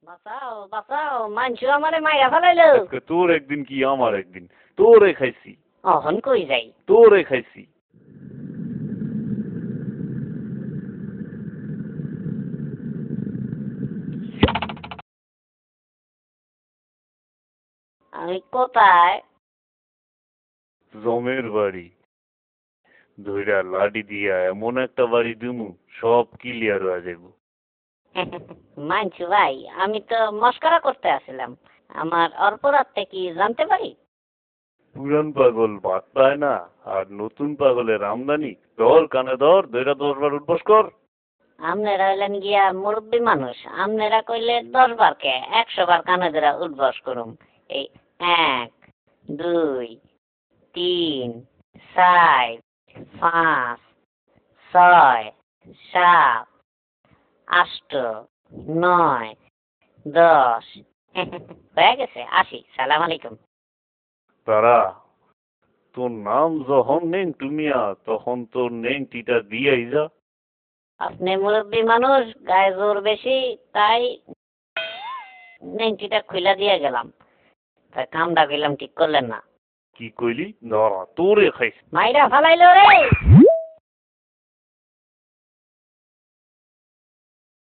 বাঁচাও বাঁচাও, মানুষ আমারে মাইরা ফেলাইলো। আজকে তোর একদিন কি আমার একদিন, তোরে খাইছি। অহন কই যাই? তোরে খাইছি। আমি কোথায়? জমের বাড়ি। ধইরা লাডি দিয়া এমন একটা বাড়ি দিমু, সব ক্লিয়ার হয়ে যাবো। মানছু ভাই, আমি তো মস্করা করতে আসছিলাম। আমার অপরাধটা কি জানতে পারি? পুরান পাগল ভাত পায় না, আর নতুন পাগলের আমদানি। ধর কানে ধর, ধইরা 10 বার উঠবস কর। আপনারা হইলেন গিয়া মুরব্বী মানুষ, আপনারা কইলে 10 বার কে 100 বার কানে ধরা উঠবস করুম। এই 1 2 3 4 5 6 7 8 9 10 হয়ে গেছে, আসি। সালাম আলাইকুম। তারা, তোর নাম যখন নেন তুমিয়া, তখন তোর নেংটিটা দিয়াই যা। আপনি মুরব্বী মানুষ, গায়ে জোর বেশি, তাই নেংটিটা খুইলা দিয়ে গেলাম। তাই কামটা কইলাম ঠিক করলেন না। কি কইলি? ধরা তোরে খাইছি। মাইরা ফালাইলো রে।